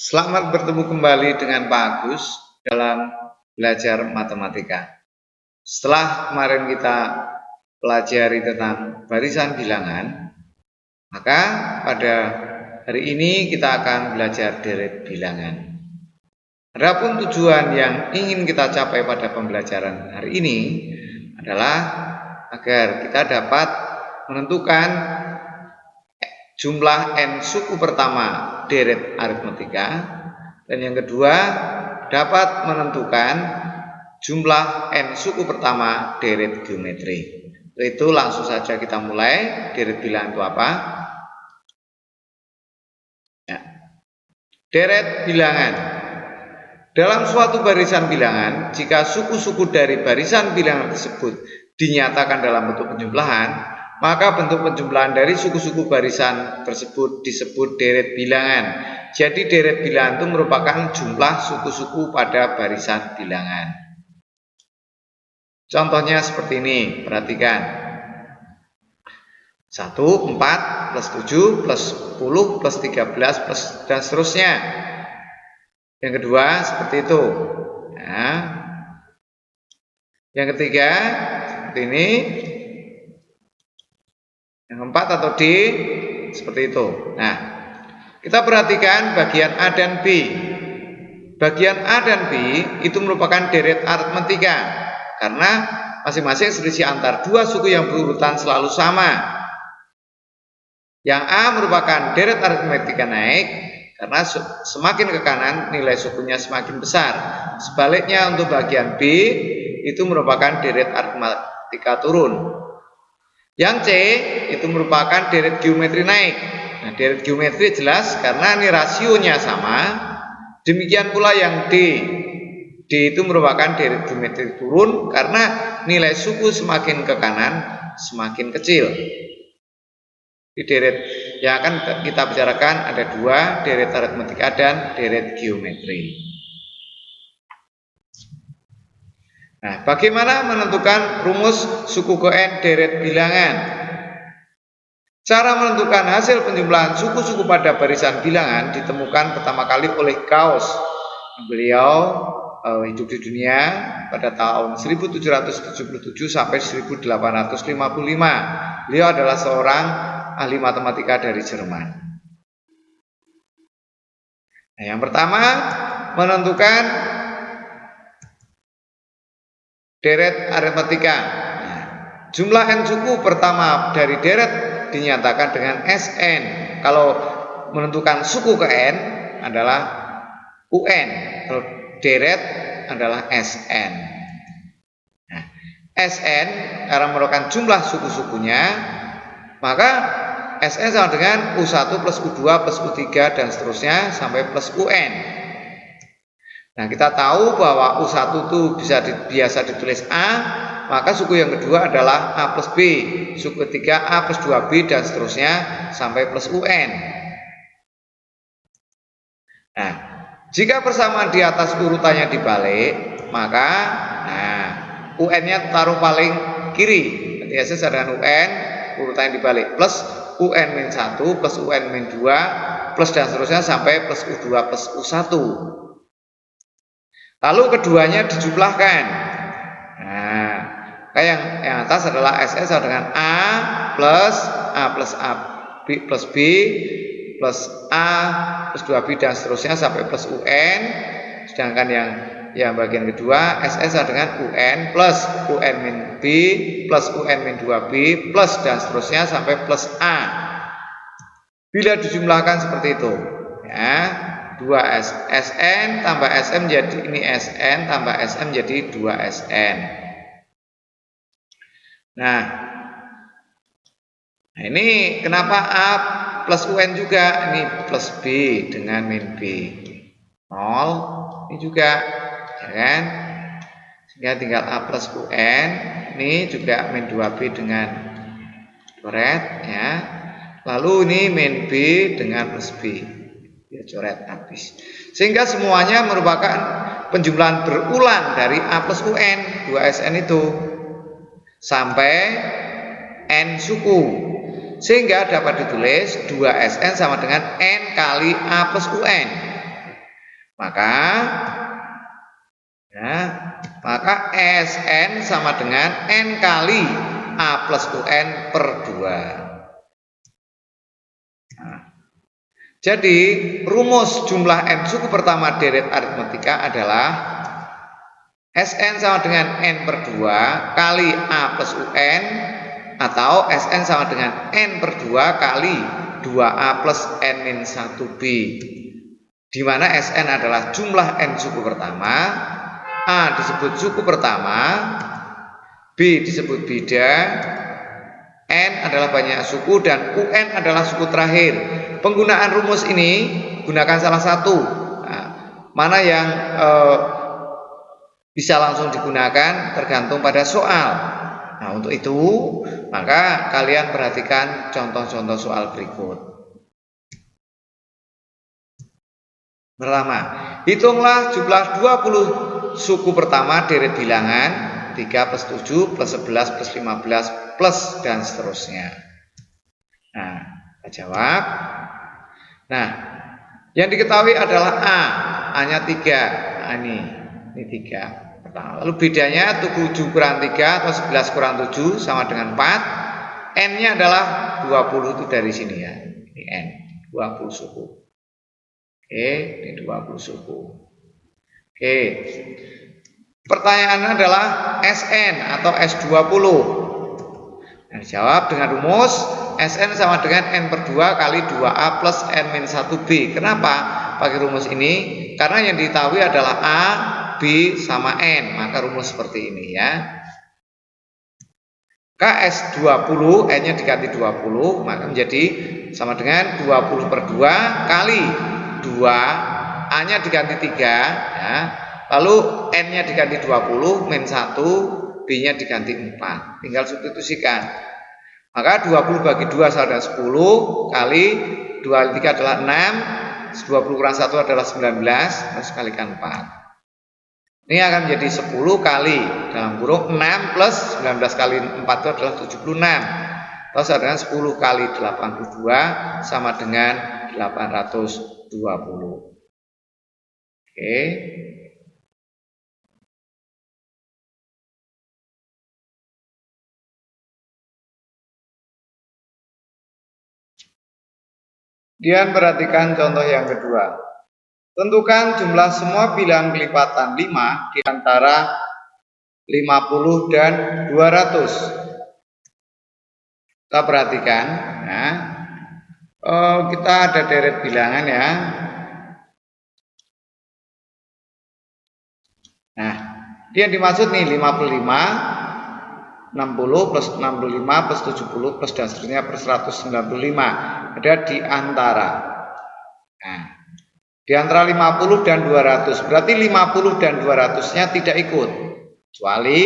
Selamat bertemu kembali dengan Pak Agus dalam belajar matematika. Setelah kemarin kita pelajari tentang barisan bilangan, maka pada hari ini kita akan belajar deret bilangan. Adapun tujuan yang ingin kita capai pada pembelajaran hari ini adalah agar kita dapat menentukan jumlah n suku pertama deret aritmetika, dan yang kedua dapat menentukan jumlah n suku pertama deret geometri. Itu langsung saja kita mulai. Deret bilangan itu apa? Ya. Deret bilangan. Dalam suatu barisan bilangan, jika suku-suku dari barisan bilangan tersebut dinyatakan dalam bentuk penjumlahan, maka bentuk penjumlahan dari suku-suku barisan tersebut disebut deret bilangan. Jadi deret bilangan itu merupakan jumlah suku-suku pada barisan bilangan. Contohnya seperti ini, perhatikan. 1, 4, plus 7, plus 10, plus 13, plus dan seterusnya. Yang kedua seperti itu. Nah, yang ketiga seperti ini. Yang keempat atau D seperti itu. Nah, kita perhatikan bagian A dan B. Bagian A dan B itu merupakan deret aritmetika karena masing-masing selisih antar dua suku yang berurutan selalu sama. Yang A merupakan deret aritmetika naik karena semakin ke kanan nilai sukunya semakin besar. Sebaliknya untuk bagian B itu merupakan deret aritmetika turun. Yang C itu merupakan deret geometri naik. Nah, deret geometri jelas karena ini rasionya sama. Demikian pula yang D. D itu merupakan deret geometri turun karena nilai suku semakin ke kanan semakin kecil. Di deret yang akan kita bicarakan ada dua, deret aritmetika dan deret geometri. Nah, bagaimana menentukan rumus suku ke n deret bilangan? Cara menentukan hasil penjumlahan suku-suku pada barisan bilangan ditemukan pertama kali oleh Gauss. Beliau hidup di dunia pada tahun 1777 sampai 1855. Beliau adalah seorang ahli matematika dari Jerman. Nah, yang pertama menentukan deret aritmetika. Nah, jumlah n suku pertama dari deret dinyatakan dengan Sn. Kalau menentukan suku ke n adalah Un. Kalau deret adalah Sn. Nah, Sn karena merupakan jumlah suku-sukunya, maka Sn sama dengan U1 plus U2 plus U3 dan seterusnya sampai plus Un. Nah, kita tahu bahwa U1 itu biasa ditulis A, maka suku yang kedua adalah A plus B, suku ketiga A plus 2B dan seterusnya sampai plus UN. Nah, jika persamaan di atas urutannya dibalik, maka UN-nya taruh paling kiri. Nanti hasil dengan UN, urutannya dibalik, plus UN-1 plus UN-2 plus dan seterusnya sampai plus U2 plus U1. Lalu keduanya dijumlahkan. Nah, yang atas adalah SS sama dengan A plus A B plus B plus A plus 2B dan seterusnya sampai plus UN. Sedangkan yang bagian kedua SS sama dengan UN plus UN min B plus UN min 2B plus dan seterusnya sampai plus A. Bila dijumlahkan seperti itu, ya, 2 Sn tambah Sm jadi ini Sn tambah Sm jadi 2 Sn. Nah, ini kenapa A plus UN juga? Ini plus B dengan min B 0. Ini juga, ya kan? Sehingga tinggal A plus UN. Ini juga min 2B dengan coret, ya. Lalu ini min B dengan plus B. Ya, coret habis. Sehingga semuanya merupakan penjumlahan berulang dari A plus UN 2Sn itu sampai N suku. Sehingga dapat ditulis 2Sn sama dengan N kali A plus UN. Maka Sn sama dengan N kali A plus UN per 2. Jadi rumus jumlah N suku pertama deret aritmetika adalah Sn sama dengan N per 2 kali A plus UN, atau Sn sama dengan N per 2 kali 2A plus N-1B, di mana Sn adalah jumlah N suku pertama, A disebut suku pertama, B disebut beda, N adalah banyak suku, dan UN adalah suku terakhir. Penggunaan rumus ini gunakan salah satu. Nah, mana yang bisa langsung digunakan tergantung pada soal. Nah, untuk itu maka kalian perhatikan contoh-contoh soal berikut. Pertama, hitunglah jumlah 20 suku pertama deret bilangan 3 plus 7 plus 11 plus 15 plus dan seterusnya. Nah, kita jawab. Nah, yang diketahui adalah A-nya 3. Ini 3. Lalu bedanya 7 kurang 3 atau 11 kurang 7 sama dengan 4. N-nya adalah 20 itu dari sini ya. Ini N, 20 suku. Oke, ini 20 suku. Oke. Pertanyaannya adalah Sn atau S20. Nah, dijawab dengan rumus Sn sama dengan N per 2 kali 2A plus N-1B. Kenapa pakai rumus ini? Karena yang diketahui adalah A, B sama N, maka rumus seperti ini ya. KS20, N-nya diganti 20, maka menjadi sama dengan 20 per 2 kali 2, A-nya diganti 3 ya. Lalu N-nya diganti 20 min 1, B-nya diganti 4. Tinggal substitusikan. Maka 20 bagi 2 sama dengan 10 kali 2 kali 3 adalah 6, 20 kurang 1 adalah 19, terus kalikan 4. Ini akan menjadi 10 kali dalam kurung 6 plus 19 kali 4 itu adalah 76. Terus dengan 10 kali 82 sama dengan 820. Oke. Kemudian perhatikan contoh yang kedua. Tentukan jumlah semua bilangan kelipatan 5 di antara 50 dan 200. Kita perhatikan, nah, kita ada deret bilangan ya. Nah, dia dimaksud nih 55, 60 plus 65 plus 70 plus dan seterusnya per 195. Ada di antara. Nah, di antara 50 dan 200, berarti 50 dan 200-nya tidak ikut. Kecuali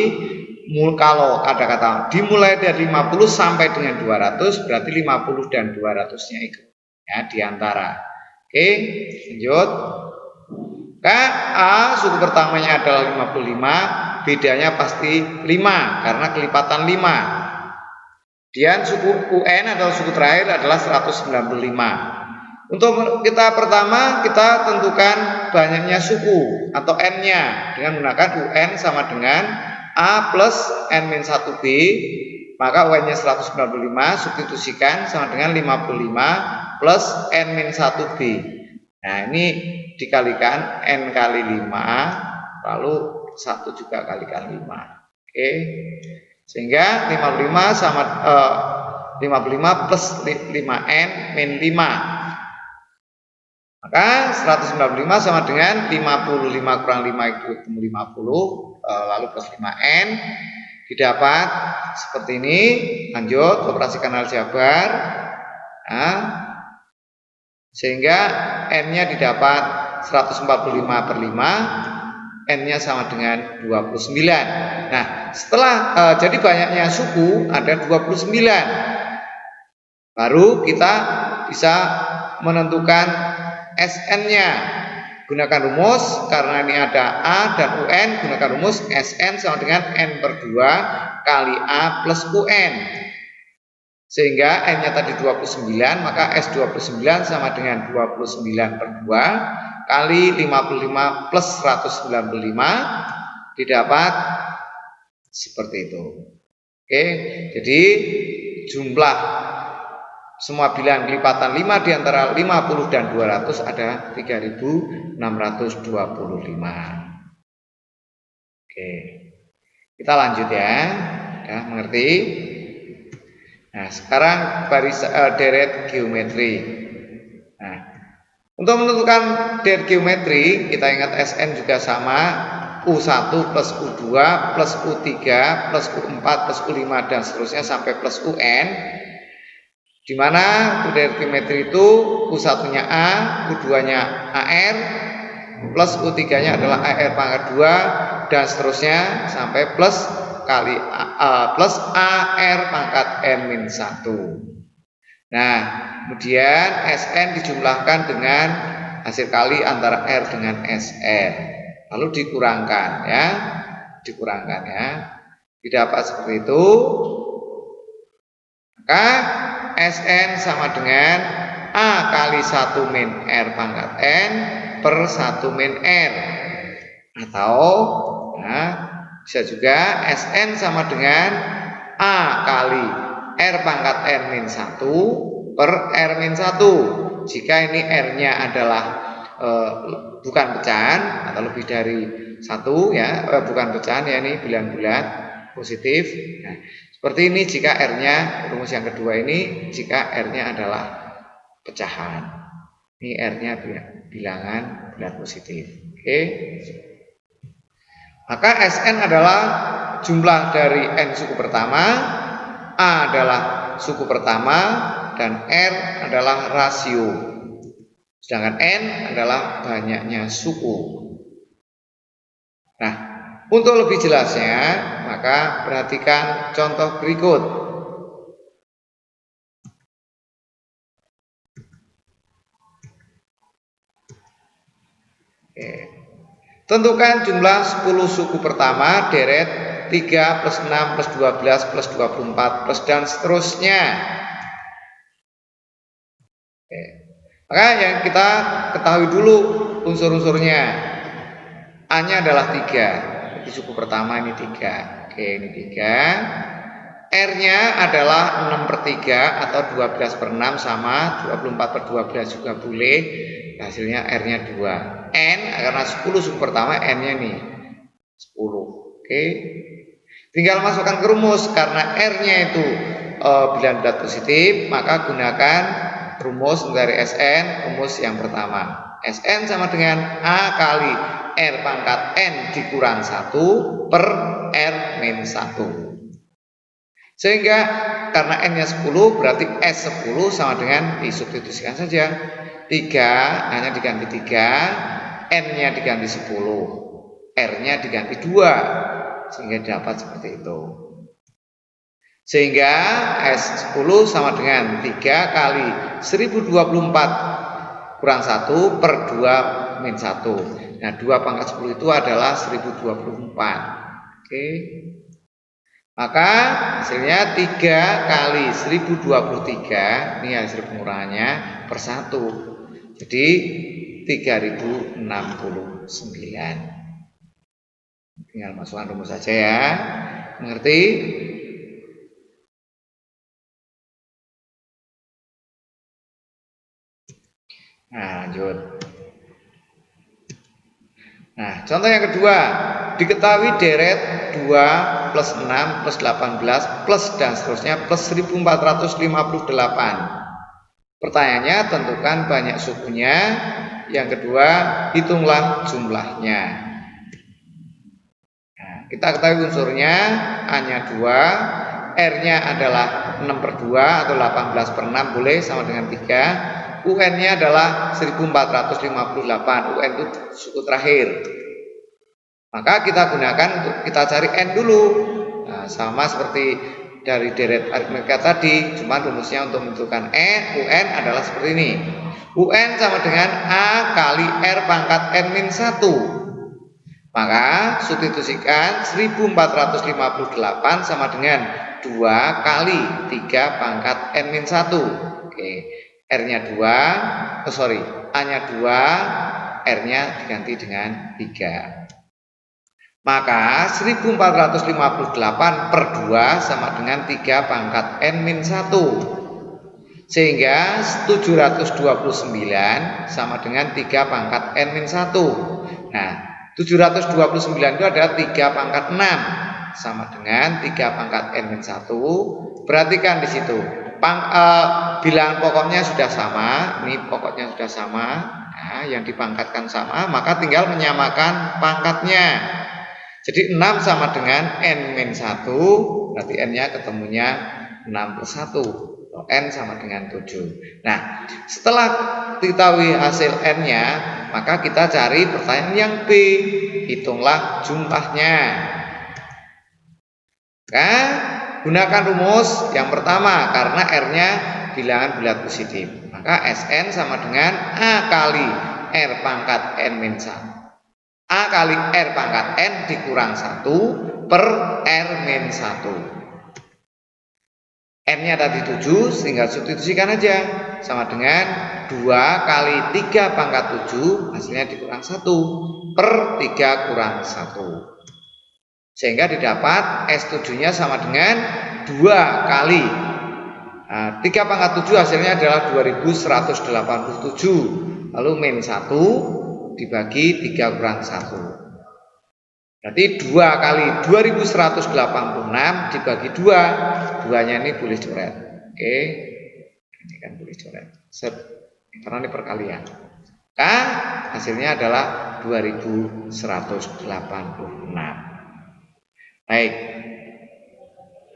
kalau ada kata dimulai dari 50 sampai dengan 200, berarti 50 dan 200-nya ikut. Ya, di antara. Oke, lanjut. A suku pertamanya adalah 55, bedanya pasti 5 karena kelipatan 5. Dan suku UN atau suku terakhir adalah 195. Untuk kita pertama, kita tentukan banyaknya suku atau N-nya dengan menggunakan UN sama dengan A plus N-1B, maka UN-nya 195, substitusikan sama dengan 55 plus N-1B. Nah, ini dikalikan N kali 5, lalu 1 juga kalikan 5. Oke. Sehingga 55 sama 55 plus 5N min 5. Maka 195 sama dengan 55 kurang 5 itu ketemu 50, lalu plus 5N didapat seperti ini. Lanjut, operasikan aljabar. Nah, sehingga N-nya didapat 145 per 5, N-nya sama dengan 29. Nah, setelah jadi banyaknya suku ada 29, baru kita bisa menentukan Sn-nya. Gunakan rumus, karena ini ada A dan UN, gunakan rumus Sn sama dengan N per 2 kali A plus UN. Sehingga N-nya tadi 29, maka S29 sama dengan 29 per 2 kali 55 plus 195 didapat seperti itu. Oke, jadi jumlah semua bilangan lipatan 5 di antara 50 dan 200 ada 3625. Oke, kita lanjut ya. Ya, mengerti? Nah, sekarang deret geometri. Nah, untuk menentukan deret geometri, kita ingat SN juga sama, U1 plus U2 plus U3 plus U4 plus U5 dan seterusnya sampai plus UN. Di mana deret geometri itu U1-nya A, U2-nya AR, plus U3-nya adalah AR pangkat 2 dan seterusnya sampai plus kali plus AR pangkat N-1. Nah, kemudian SN dijumlahkan dengan hasil kali antara R dengan SN, lalu dikurangkan ya, didapat seperti itu. Maka SN sama dengan A kali 1 min R pangkat N per 1 min R, atau nah, bisa juga SN sama dengan A kali R pangkat N min 1 per R min 1 jika ini R-nya adalah bukan pecahan atau lebih dari 1 ya, bukan pecahan ya, ini bilangan bulat positif. Nah, seperti ini jika R-nya, rumus yang kedua ini jika R-nya adalah pecahan. Ini R-nya bilangan bulat positif. Oke. Maka SN adalah jumlah dari N suku pertama, A adalah suku pertama, dan R adalah rasio. Sedangkan N adalah banyaknya suku. Nah, untuk lebih jelasnya, maka perhatikan contoh berikut. Oke. Tentukan jumlah 10 suku pertama deret 3 plus 6 plus 12 plus 24 plus dan seterusnya. Oke. Maka yang kita ketahui dulu unsur-unsurnya. A-nya adalah 3. Jadi suku pertama ini 3. Oke, ini 3. R-nya adalah 6 per 3 atau 12 per 6 sama 24 per 12 juga boleh. Hasilnya R-nya 2. N karena 10 suku pertama, N-nya nih 10. Oke. Tinggal masukkan ke rumus. Karena R-nya itu bilangan bulat positif, maka gunakan rumus dari SN, rumus yang pertama. SN sama dengan A kali R pangkat N dikurang 1 per R min 1. Sehingga karena N-nya 10 berarti S10 sama dengan disubstitusikan saja. 3 hanya diganti 3, N-nya diganti 10, R-nya diganti 2, sehingga dapat seperti itu. Sehingga S10 sama dengan 3 kali 1024 kurang 1 per 2 min 1. Nah, 2 pangkat 10 itu adalah 1024. Oke. Maka hasilnya 3 kali 1023, ini hasil pengurangannya per 1. Jadi 3069. Tinggal masukkan rumus saja ya. Mengerti? Nah, lanjut. Nah, contoh yang kedua, diketahui deret 2 plus 6 plus 18 plus dan seterusnya plus 1458. Pertanyaannya, tentukan banyak sukunya. Yang kedua, hitunglah jumlahnya. Nah, kita ketahui unsurnya, A-nya 2, R-nya adalah 6 per 2 atau 18 per 6 boleh sama dengan 3. UN-nya adalah 1458. UN itu suku terakhir. Maka kita gunakan untuk kita cari N dulu. Nah, sama seperti dari deret aritmetika tadi, cuma rumusnya untuk menentukan UN adalah seperti ini. UN sama dengan A kali R pangkat N-1. Maka substitusikan 1458 sama dengan 2 kali 3 pangkat N-1. Oke. R-nya 2, A-nya 2, R-nya diganti dengan 3. Maka 1458 per 2 sama dengan 3 pangkat N-1. Sehingga 729 sama dengan 3 pangkat N-1. Nah, 729 itu adalah 3 pangkat 6 sama dengan 3 pangkat N-1. Perhatikan di situ. Bilangan pokoknya sudah sama, ini pokoknya sudah sama. Nah, yang dipangkatkan sama, maka tinggal menyamakan pangkatnya. Jadi 6 sama dengan N-1, berarti N-nya ketemunya 6 per 1. N sama dengan 7. Nah, setelah diketahui hasil N-nya, maka kita cari pertanyaan yang B. Hitunglah jumlahnya. Nah, gunakan rumus yang pertama karena R-nya bilangan bulat positif. Maka Sn sama dengan A kali R pangkat N-1. A kali R pangkat N dikurang 1 per R-1. N-nya tadi 7, tinggal substitusikan aja. Sama dengan 2 kali 3 pangkat 7, hasilnya dikurang 1 per 3 kurang 1. Sehingga didapat S7-nya sama dengan 2 kali 3 pangkat 7 hasilnya adalah 2187. Lalu min 1 dibagi 3 kurang 1. Berarti 2 kali 2186 dibagi 2. 2-nya ini boleh coret. Oke. Ini kan boleh coret. Set. Karena ini perkalian. Maka hasilnya adalah 2186. Baik.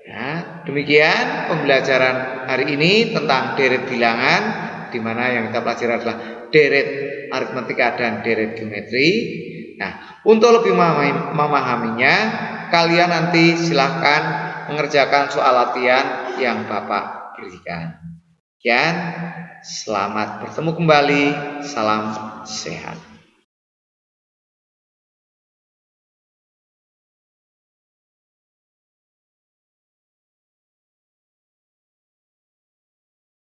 Nah, demikian pembelajaran hari ini tentang deret bilangan, di mana yang kita pelajari adalah deret aritmatika dan deret geometri. Nah, untuk lebih memahaminya, kalian nanti silahkan mengerjakan soal latihan yang Bapak berikan. Sekian, selamat bertemu kembali, salam sehat.